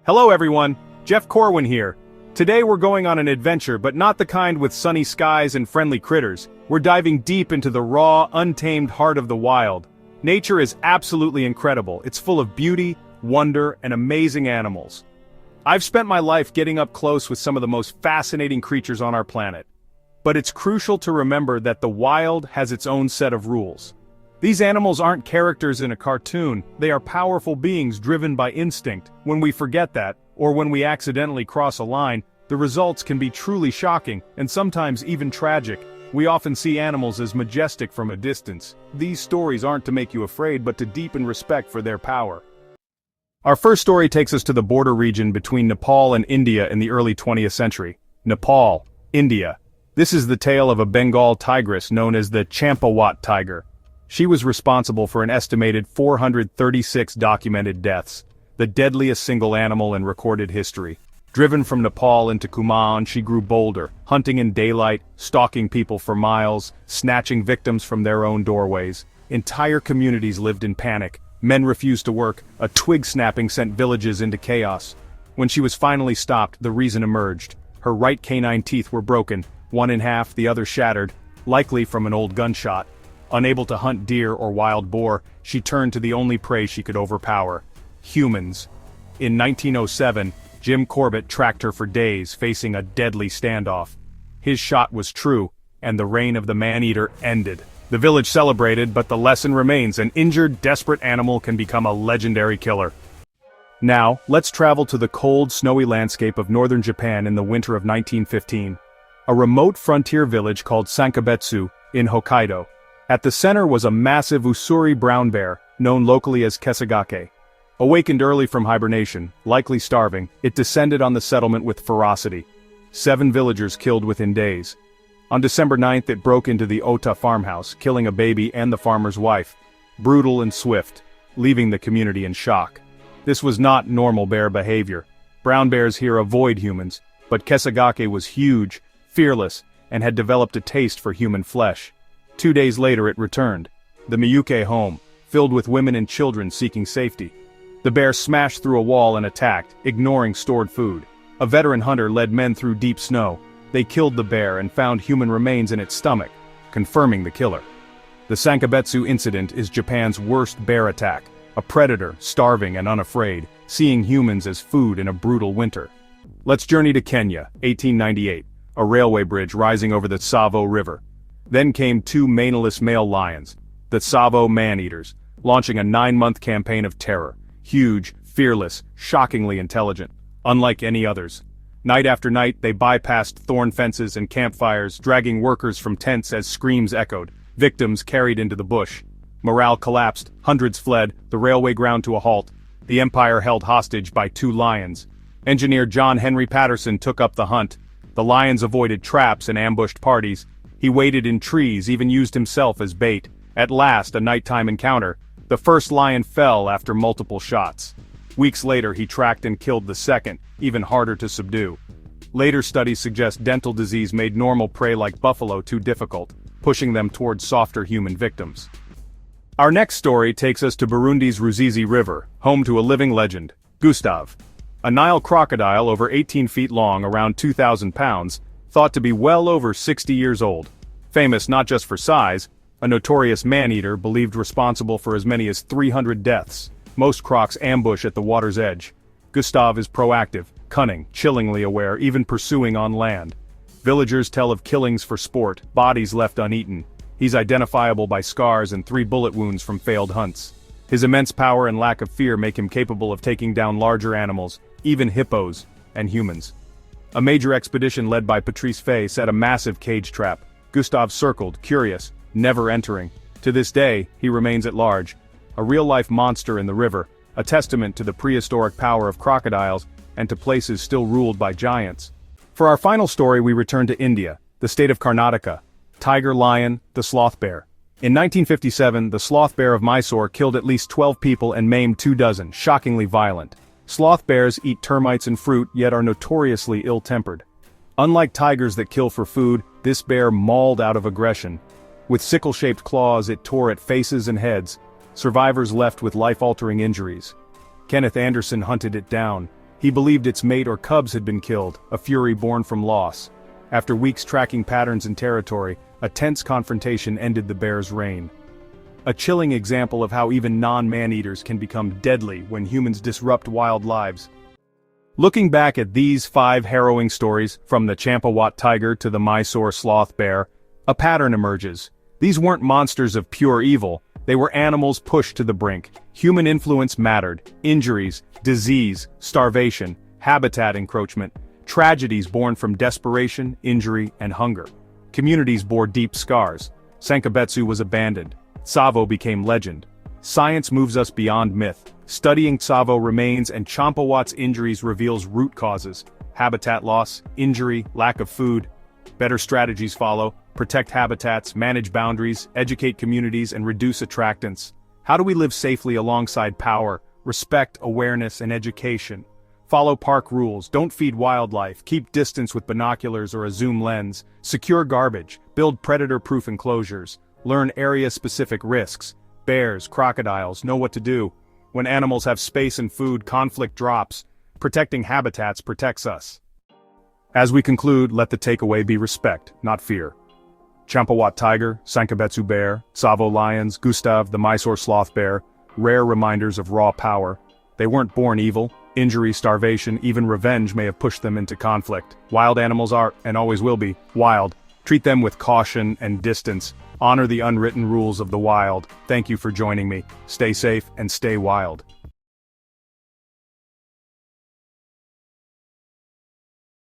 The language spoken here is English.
Hello everyone, Jeff Corwin here. Today we're going on an adventure, but not the kind with sunny skies and friendly critters. We're diving deep into the raw, untamed heart of the wild. Nature is absolutely incredible. It's full of beauty, wonder, and amazing animals. I've spent my life getting up close with some of the most fascinating creatures on our planet. But it's crucial to remember that the wild has its own set of rules. These animals aren't characters in a cartoon, they are powerful beings driven by instinct. When we forget that, or when we accidentally cross a line, the results can be truly shocking, and sometimes even tragic. We often see animals as majestic from a distance. These stories aren't to make you afraid but to deepen respect for their power. Our first story takes us to the border region between Nepal and India in the early 20th century. Nepal, India. This is the tale of a Bengal tigress known as the Champawat tiger. She was responsible for an estimated 436 documented deaths, the deadliest single animal in recorded history. Driven from Nepal into Kumaon, she grew bolder, hunting in daylight, stalking people for miles, snatching victims from their own doorways. Entire communities lived in panic. Men refused to work. A twig snapping sent villages into chaos. When she was finally stopped, the reason emerged. Her right canine teeth were broken, one in half, the other shattered, likely from an old gunshot. Unable to hunt deer or wild boar, she turned to the only prey she could overpower: humans. In 1907, Jim Corbett tracked her for days, facing a deadly standoff. His shot was true, and the reign of the man-eater ended. The village celebrated, but the lesson remains: an injured, desperate animal can become a legendary killer. Now, let's travel to the cold, snowy landscape of northern Japan in the winter of 1915. A remote frontier village called Sankebetsu, in Hokkaido. At the center was a massive Usuri brown bear, known locally as Kesagake. Awakened early from hibernation, likely starving, it descended on the settlement with ferocity. 7 villagers killed within days. On December 9th it broke into the Ota farmhouse, killing a baby and the farmer's wife. Brutal and swift, leaving the community in shock. This was not normal bear behavior. Brown bears here avoid humans, but Kesagake was huge, fearless, and had developed a taste for human flesh. 2 days later it returned. The Miyuke home, filled with women and children seeking safety. The bear smashed through a wall and attacked, ignoring stored food. A veteran hunter led men through deep snow. They killed the bear and found human remains in its stomach, confirming the killer. The Sankebetsu incident is Japan's worst bear attack, a predator, starving and unafraid, seeing humans as food in a brutal winter. Let's journey to Kenya, 1898, a railway bridge rising over the Tsavo River. Then came 2 maneless male lions, the Tsavo man-eaters, launching a 9-month campaign of terror. Huge, fearless, shockingly intelligent, unlike any others. Night after night they bypassed thorn fences and campfires, dragging workers from tents as screams echoed, victims carried into the bush. Morale collapsed, hundreds fled, the railway ground to a halt. The empire held hostage by 2 lions. Engineer John Henry Patterson took up the hunt. The lions avoided traps and ambushed parties. He waited in trees, even used himself as bait. At last, a nighttime encounter. The first lion fell after multiple shots. Weeks later he tracked and killed the second, even harder to subdue. Later studies suggest dental disease made normal prey like buffalo too difficult, pushing them towards softer human victims. Our next story takes us to Burundi's Ruzizi River, home to a living legend, Gustave. A Nile crocodile over 18 feet long, around 2,000 pounds, thought to be well over 60 years old. Famous not just for size, a notorious man-eater believed responsible for as many as 300 deaths. Most crocs ambush at the water's edge. Gustave is proactive, cunning, chillingly aware, even pursuing on land. Villagers tell of killings for sport, bodies left uneaten. He's identifiable by scars and 3 bullet wounds from failed hunts. His immense power and lack of fear make him capable of taking down larger animals, even hippos, and humans. A major expedition led by Patrice Fay set a massive cage trap. Gustave circled, curious, never entering. To this day, he remains at large, a real-life monster in the river, a testament to the prehistoric power of crocodiles and to places still ruled by giants. For our final story we return to India, the state of Karnataka. Tiger lion, the sloth bear. In 1957, the sloth bear of Mysore killed at least 12 people and maimed 24, shockingly violent. Sloth bears eat termites and fruit, yet are notoriously ill-tempered. Unlike tigers that kill for food, this bear mauled out of aggression. With sickle-shaped claws it tore at faces and heads, survivors left with life-altering injuries. Kenneth Anderson hunted it down. He believed its mate or cubs had been killed, a fury born from loss. After weeks tracking patterns in territory, a tense confrontation ended the bear's reign. A chilling example of how even non-man-eaters can become deadly when humans disrupt wild lives. Looking back at these 5 harrowing stories, from the Champawat tiger to the Mysore sloth bear, a pattern emerges. These weren't monsters of pure evil, they were animals pushed to the brink. Human influence mattered: injuries, disease, starvation, habitat encroachment, tragedies born from desperation, injury, and hunger. Communities bore deep scars. Sankebetsu was abandoned. Tsavo became legend. Science moves us beyond myth. Studying Tsavo remains and Champawat's injuries reveals root causes: habitat loss, injury, lack of food. Better strategies follow: protect habitats, manage boundaries, educate communities, and reduce attractants. How do we live safely alongside power, respect, awareness, and education? Follow park rules, don't feed wildlife, keep distance with binoculars or a zoom lens, secure garbage, build predator-proof enclosures, learn area-specific risks. Bears, crocodiles, know what to do. When animals have space and food, conflict drops. Protecting habitats protects us. As we conclude, let the takeaway be respect, not fear. Champawat tiger, Sankebetsu bear, Tsavo lions, Gustave the Mysore sloth bear, rare reminders of raw power. They weren't born evil. Injury, starvation, even revenge may have pushed them into conflict. Wild animals are, and always will be, wild. Treat them with caution and distance. Honor the unwritten rules of the wild. Thank you for joining me. Stay safe and stay wild.